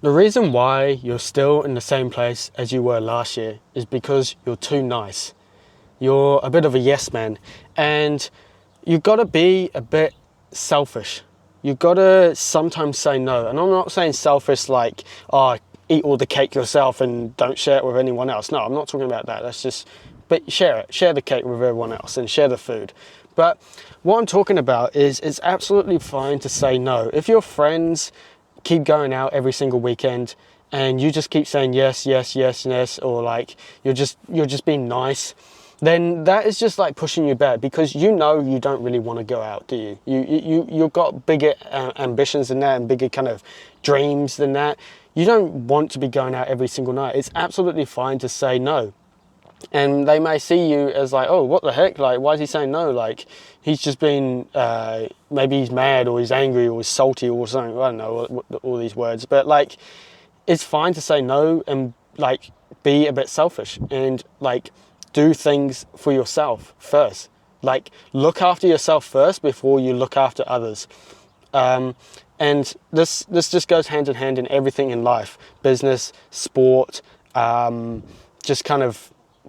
The reason why you're still in the same place as you were last year is because you're too nice. You're a bit of a yes man, and you've got to be a bit selfish. You've got to sometimes say no. And I'm not saying selfish like, oh, eat all the cake yourself and don't share it with anyone else. No, I'm not talking about that. That's just, but share it. Share the cake with everyone else and share the food. But what I'm talking about is it's absolutely fine to say no. If your friends keep going out every single weekend and you just keep saying yes, yes, yes, yes, or like you're just being nice, then that is just like pushing you back, because you know you don't really want to go out, do you? You've got bigger ambitions than that and bigger kind of dreams than that. You don't want to be going out every single night. It's absolutely fine to say no. And they may see you as like, oh, what the heck? Like, why is he saying no? Like, he's just been, maybe he's mad or he's angry or he's salty or something. I don't know all these words. But like, it's fine to say no and like be a bit selfish and like do things for yourself first. Like, look after yourself first before you look after others. And this just goes hand in hand in everything in life, business, sport,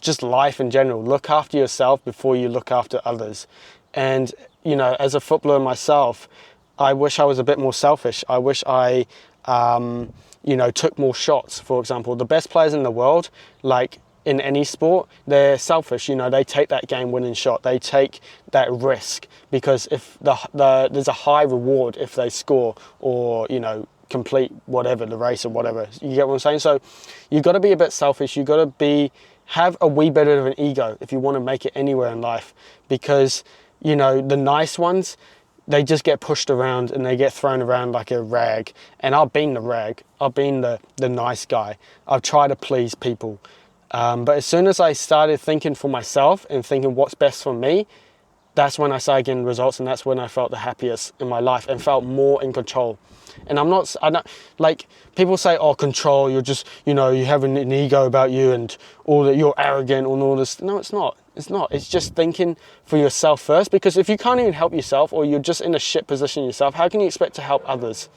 just life in general. Look after yourself before you look after others. And, you know, as a footballer myself, I wish I was a bit more selfish. I wish I, took more shots, for example. The best players in the world, like in any sport, they're selfish. You know, they take that game-winning shot. They take that risk because if there's a high reward if they score or, you know, complete whatever, the race or whatever. You get what I'm saying? So you've got to be a bit selfish. You've got to have a wee bit of an ego if you want to make it anywhere in life, because, you know, the nice ones, they just get pushed around and they get thrown around like a rag. And I've been the rag. I've been the nice guy. I've tried to please people. But as soon as I started thinking for myself and thinking what's best for me, that's when I started getting results, and that's when I felt the happiest in my life and felt more in control. And I don't, like, people say, oh, control, you're just, you know, you have an ego about you and all that, you're arrogant and all this. No, it's not. It's not. It's just thinking for yourself first, because if you can't even help yourself, or you're just in a shit position yourself, how can you expect to help others?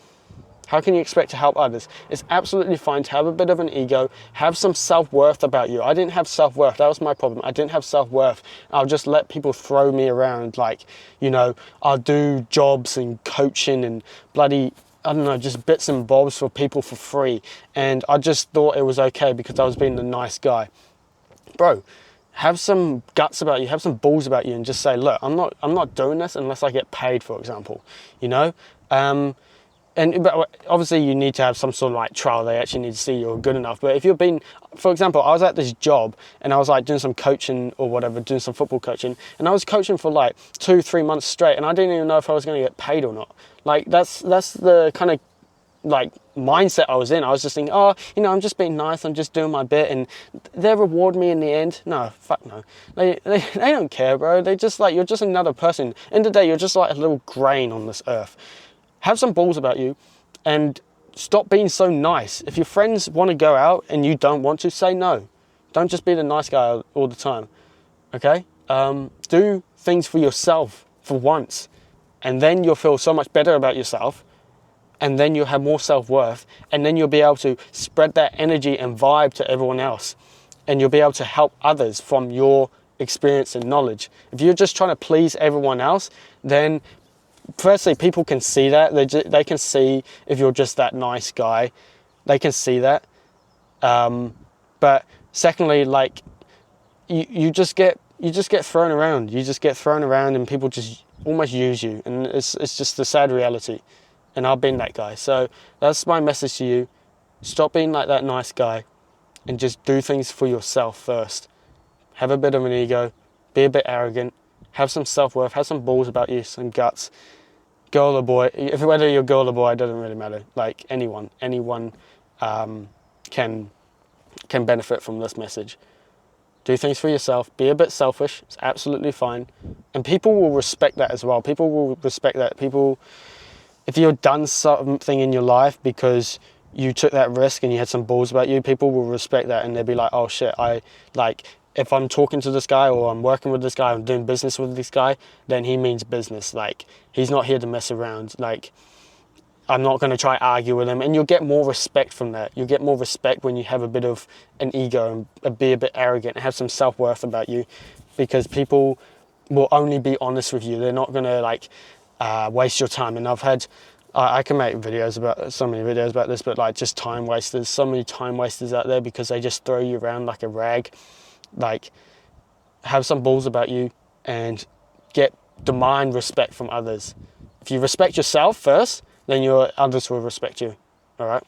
How can you expect to help others? It's absolutely fine to have a bit of an ego, have some self-worth about you. I didn't have self-worth. That was my problem. I didn't have self-worth. I'll just let people throw me around. Like, you know, I'll do jobs and coaching and bloody, I don't know, just bits and bobs for people for free. And I just thought it was okay because I was being the nice guy. Bro, have some guts about you, have some balls about you, and just say, look, I'm not doing this unless I get paid, for example, you know? But obviously you need to have some sort of like trial. They actually need to see you're good enough. But if you've been, for example, I was at this job and I was like doing some coaching or whatever, doing some football coaching, and I was coaching for like 2-3 months straight, and I didn't even know if I was going to get paid or not. Like that's the kind of like mindset I was in. I was just thinking, oh, you know, I'm just being nice, I'm just doing my bit, and they reward me in the end. No, fuck no. They don't care, bro. They just like, you're just another person. End of the day, you're just like a little grain on this earth. Have some balls about you and stop being so nice. If your friends want to go out and you don't want to, say no. Don't just be the nice guy all the time, okay? Do things for yourself for once, and then you'll feel so much better about yourself, and then you'll have more self-worth, and then you'll be able to spread that energy and vibe to everyone else, and you'll be able to help others from your experience and knowledge. If you're just trying to please everyone else, then firstly, people can see that. They can see if you're just that nice guy. They can see that. But secondly, like, you just get thrown around. You just get thrown around, and people just almost use you. And it's just the sad reality. And I've been that guy. So that's my message to you. Stop being like that nice guy, and just do things for yourself first. Have a bit of an ego. Be a bit arrogant. Have some self-worth. Have some balls about you. Some guts. Girl or boy, whether you're a girl or boy, it doesn't really matter. Like anyone can benefit from this message. Do things for yourself. Be a bit selfish. It's absolutely fine, and people will respect that as well. People will respect that. People, if you've done something in your life because you took that risk and you had some balls about you, people will respect that, and they'll be like, oh shit, if I'm talking to this guy or I'm working with this guy, I'm doing business with this guy, then he means business. Like, he's not here to mess around. Like, I'm not going to try argue with them. And you'll get more respect from that. You'll get more respect when you have a bit of an ego and be a bit arrogant and have some self-worth about you, because people will only be honest with you. They're not going to like waste your time. And I can make so many videos about this, but like just time wasters, so many time wasters out there because they just throw you around like a rag. Like, have some balls about you and demand respect from others. If you respect yourself first, then others will respect you. All right.